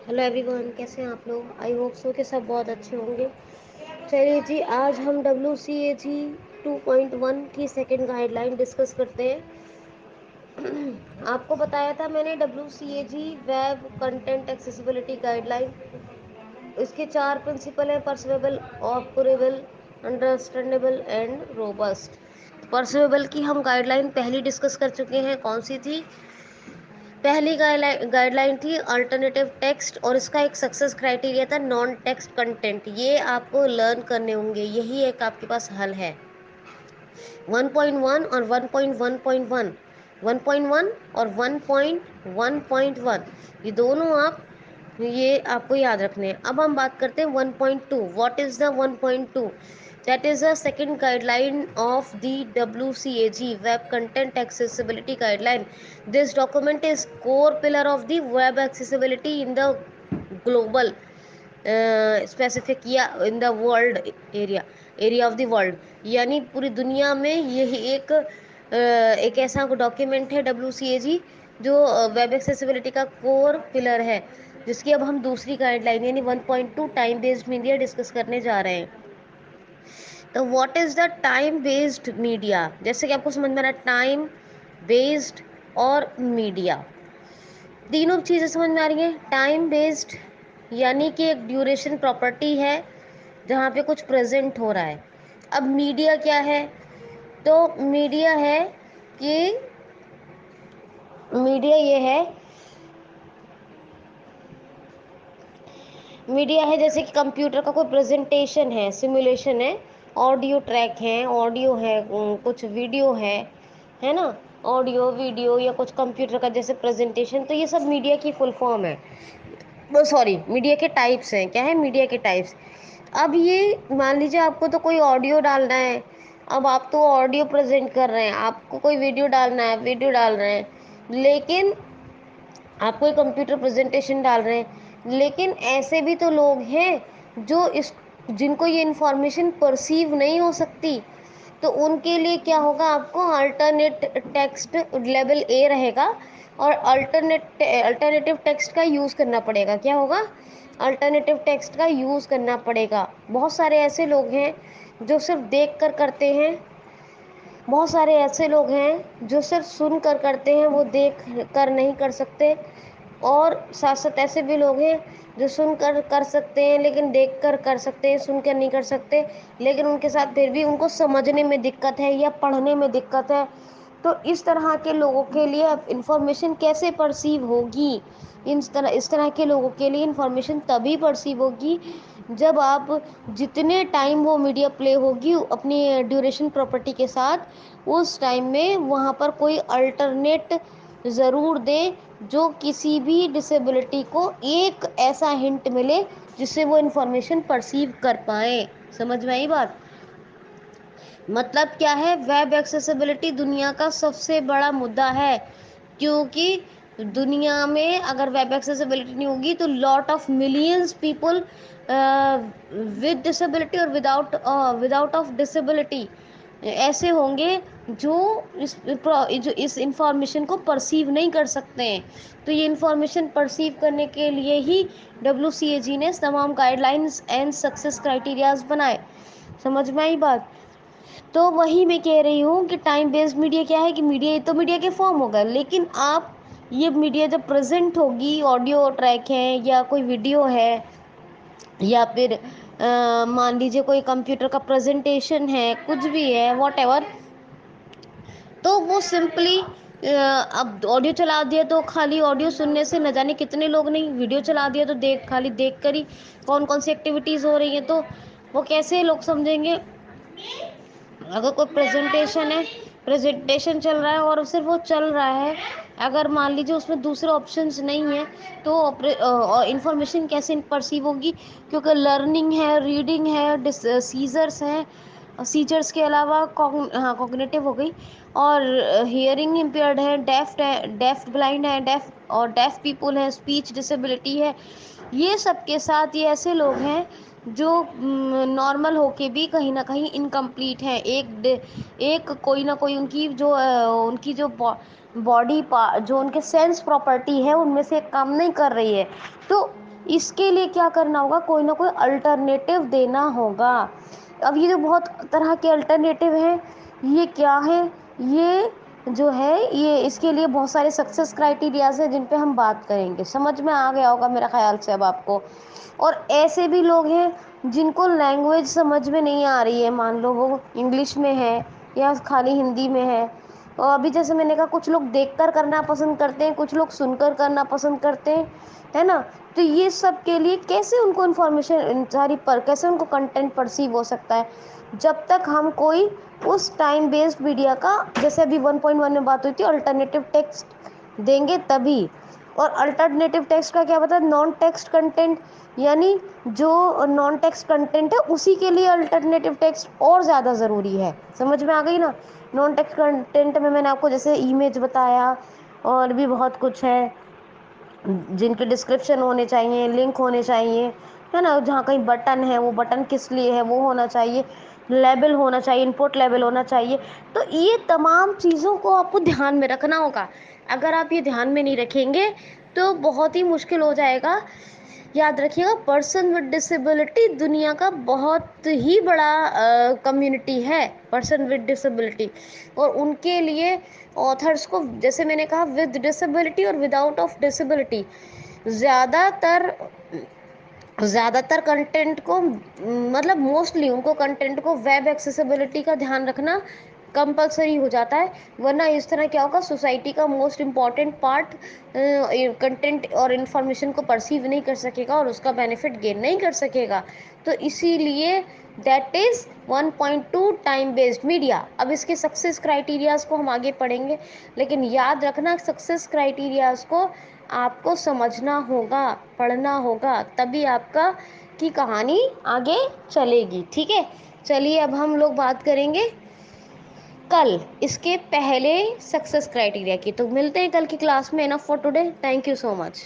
Hello every one, کیسے ہیں آپ لوگ؟ آئی ہوپ سو کہ سب بہت اچھے ہوں گے۔ چلیے جی، آج ہم WCAG 2.1 کی سیکنڈ گائیڈ لائن ڈسکس کرتے ہیں۔ آپ کو بتایا تھا میں نے WCAG web content accessibility guideline, اس کے 4 پرنسپل ہیں: perceivable, operable, understandable and robust. Perceivable کی ہم گائیڈ لائن پہلی ڈسکس کر چکے ہیں۔ کون سی تھی؟ پہلی گائیڈ لائن تھی الٹرنیٹیو ٹیکسٹ، اور اس کا ایک سکسیس کرائٹیریا تھا نان ٹیکسٹ کنٹینٹ۔ یہ آپ کو لرن کرنے ہوں گے، یہی ایک آپ کے پاس حل ہے۔ 1.1 اور 1.1.1، 1.1 اور 1.1.1، یہ دونوں آپ کو یاد رکھنے ہیں۔ اب ہم بات کرتے ہیں 1.2۔ What is the 1.2؟ That is the second guideline of the WCAG Web Content Accessibility Guideline. This document is core pillar of the web accessibility in the global specific یا in the world area of the world، یعنی پوری دنیا میں یہی ایک ایسا document ہے WCAG جو ویب ایکسیسیبلٹی کا کور پلر ہے، جس کی اب ہم دوسری گائیڈ لائن یعنی 1.2 ٹائم بیسڈ میڈیا ڈسکس کرنے جا رہے ہیں۔ تو what is the time based media? جیسے کہ آپ کو سمجھ میں آ رہا ہے، ٹائم بیسڈ اور میڈیا، تینوں چیزیں سمجھ میں آ رہی ہیں۔ ٹائم بیسڈ یعنی کہ ایک ڈیوریشن پراپرٹی ہے جہاں پہ کچھ پریزنٹ ہو رہا ہے۔ اب میڈیا کیا ہے؟ تو میڈیا ہے کہ میڈیا یہ ہے، میڈیا ہے جیسے کہ کمپیوٹر کا کوئی پریزنٹیشن ہے، سیمولیشن ہے، آڈیو ٹریک ہے، آڈیو ہے، کچھ ویڈیو ہے نا، آڈیو ویڈیو یا کچھ کمپیوٹر کا جیسے پریزنٹیشن، تو یہ سب میڈیا کی فل فارم ہے۔ سوری، میڈیا کے ٹائپس ہیں۔ کیا ہے؟ میڈیا کے ٹائپس۔ اب یہ مان لیجیے آپ کو تو کوئی آڈیو ڈالنا ہے، اب آپ تو آڈیو پریزنٹ کر رہے ہیں، آپ کو کوئی ویڈیو ڈالنا ہے، ویڈیو ڈال رہے ہیں، لیکن آپ کوئی کمپیوٹر پریزنٹیشن ڈال رہے ہیں، لیکن ایسے بھی تو لوگ ہیں جن کو یہ انفارمیشن پرسیو نہیں ہو سکتی، تو ان کے لیے کیا ہوگا؟ آپ کو الٹرنیٹ ٹیکسٹ لیول A رہے گا، اور الٹرنیٹیو ٹیکسٹ کا یوز کرنا پڑے گا۔ کیا ہوگا؟ الٹرنیٹیو ٹیکسٹ کا یوز کرنا پڑے گا۔ بہت سارے ایسے لوگ ہیں جو صرف دیکھ کر کرتے ہیں، بہت سارے ایسے لوگ ہیں جو صرف سن کر کرتے ہیں، وہ دیکھ کر نہیں کر سکتے، اور ساتھ ساتھ ایسے بھی لوگ ہیں جو سن کر کر سکتے ہیں لیکن دیکھ کر کر سکتے ہیں، سن کر نہیں کر سکتے، لیکن ان کے ساتھ پھر بھی ان کو سمجھنے میں دقت ہے یا پڑھنے میں دقت ہے۔ تو اس طرح کے لوگوں کے لیے انفارمیشن کیسے پرسیو ہوگی؟ اس طرح کے لوگوں کے لیے انفارمیشن تبھی پرسیو ہوگی جب آپ جتنے ٹائم وہ میڈیا پلے ہوگی اپنی ڈیوریشن پراپرٹی کے ساتھ، اس ٹائم میں وہاں پر کوئی الٹرنیٹ ضرور دے جو کسی بھی ڈسیبلٹی کو ایک ایسا ہنٹ ملے جس سے وہ انفارمیشن پرسیو کر پائے۔ سمجھ میں آئی بات؟ مطلب کیا ہے؟ ویب ایکسیسیبلٹی دنیا کا سب سے بڑا مدعا ہے، کیونکہ دنیا میں اگر ویب ایکسیسیبلٹی نہیں ہوگی تو lot of millions people with disability اور وداؤٹ آف ڈسیبلٹی ایسے ہوں گے جو اس انفارمیشن کو پرسیو نہیں کر سکتے ہیں۔ تو یہ انفارمیشن پرسیو کرنے کے لیے ہی WCAG نے تمام guide lines and success criterias بنائے۔ سمجھ میں آئی بات؟ تو وہی میں کہہ رہی ہوں کہ ٹائم بیسڈ میڈیا کیا ہے کہ میڈیا تو میڈیا کے فارم ہوگا، لیکن آپ یہ میڈیا جب پریزنٹ ہوگی، آڈیو ٹریک ہے یا کوئی ویڈیو ہے یا پھر مان لیجیے کوئی کمپیوٹر کا پریزنٹیشن ہے، کچھ بھی ہے، واٹ ایور، تو وہ سمپلی اب آڈیو چلا دیا تو خالی آڈیو سننے سے نہ جانے کتنے لوگ نہیں، ویڈیو چلا دیا تو خالی دیکھ کر ہی کون کون سی ایکٹیویٹیز ہو رہی ہیں، تو وہ کیسے لوگ سمجھیں گے؟ اگر کوئی پریزنٹیشن چل رہا ہے اور صرف وہ چل رہا ہے، اگر مان لیجیے اس میں دوسرے آپشنز نہیں ہیں تو انفارمیشن کیسے پرسیو ہوگی؟ کیونکہ لرننگ ہے، ریڈنگ ہے، سیزرس ہیں، سیجرس کے علاوہ کوگنیٹو ہو گئی، اور ہیئرنگ امپیئرڈ ہے، ڈیف بلائنڈ ہے، ڈیف پیپل ہے، اسپیچ ڈسیبلٹی ہے، یہ سب کے ساتھ یہ ایسے لوگ ہیں جو نارمل ہو کے بھی کہیں نہ کہیں انکمپلیٹ ہیں، ایک کوئی نہ کوئی ان کی جو باڈی جو ان کے سینس پراپرٹی ہے ان میں سے کام نہیں کر رہی ہے۔ تو اس کے لیے کیا کرنا ہوگا؟ کوئی نہ کوئی الٹرنیٹیو دینا ہوگا. اب یہ جو بہت طرح کے الٹرنیٹیو ہیں، یہ کیا ہے؟ یہ جو ہے یہ اس کے لیے بہت سارے سکسیس کرائٹیریاز ہیں جن پہ ہم بات کریں گے. سمجھ میں آ گیا ہوگا میرا خیال سے اب آپ کو. اور ایسے بھی لوگ ہیں جن کو لینگویج سمجھ میں نہیں آ رہی ہے، مان لو وہ انگلش میں ہے یا خالی ہندی میں ہے. اور ابھی جیسے میں نے کہا کچھ لوگ دیکھ کر کرنا پسند کرتے ہیں، کچھ لوگ سن کر کرنا پسند کرتے ہیں، ہے نا. تو یہ سب کے لیے کیسے ان کو انفارمیشن ساری کیسے ان کو کنٹینٹ پرسیو ہو سکتا ہے؟ جب تک ہم کوئی اس ٹائم بیسڈ میڈیا کا، جیسے ابھی 1.1 میں بات ہوئی تھی، الٹرنیٹیو ٹیکسٹ دیں گے تبھی. اور الٹرنیٹیو ٹیکسٹ کا کیا مطلب؟ نان ٹیکسٹ کنٹینٹ، یعنی جو نان ٹیکسٹ کنٹینٹ ہے اسی کے لیے الٹرنیٹیو ٹیکسٹ اور زیادہ ضروری ہے. سمجھ میں آ گئی نا؟ نان ٹیکسٹ کنٹینٹ میں نے آپ کو جیسے امیج بتایا، اور بھی بہت کچھ ہے جن کے ڈسکرپشن ہونے چاہیے، لنک ہونے چاہیے، ہے نا. جہاں کہیں بٹن ہے، وہ بٹن کس لیے ہے وہ ہونا چاہیے، لیبل ہونا چاہیے، انپوٹ لیبل ہونا چاہیے. تو یہ تمام چیزوں کو آپ کو دھیان میں رکھنا ہوگا. اگر آپ یہ دھیان میں نہیں رکھیں گے تو بہت ہی مشکل ہو جائے گا. یاد رکھیے گا، پرسن ود ڈسیبلٹی دنیا کا بہت ہی بڑا کمیونٹی ہے، پرسن ود ڈسیبلٹی. اور ان کے لیے آتھرس کو، جیسے میں نے کہا، ود ڈسیبلٹی اور ود آؤٹ آف ڈسیبلٹی، زیادہ تر کنٹینٹ کو، مطلب موسٹلی ان کو کنٹینٹ کو ویب ایکسیسیبلٹی کا دھیان رکھنا کمپلسری ہو جاتا ہے. ورنہ اس طرح کیا ہوگا، سوسائٹی کا موسٹ امپورٹنٹ پارٹ کنٹینٹ اور انفارمیشن کو پرسیو نہیں کر سکے گا اور اس کا بینیفٹ گین نہیں کر سکے گا. تو اسی لیے that is 1.2 time based media. اب اس کے سکسیس کرائٹیریاز کو ہم آگے پڑھیں گے، لیکن یاد رکھنا سکسیس کرائٹیریاز کو آپ کو سمجھنا ہوگا، پڑھنا ہوگا، تبھی آپ کی کہانی آگے چلے گی. ٹھیک ہے، چلیے اب ہم لوگ بات کریں گے کل اس کے پہلے سکسیس کرائٹیریا کی. تو ملتے ہیں کل کی کلاس میں. Enough for today. Thank you so much.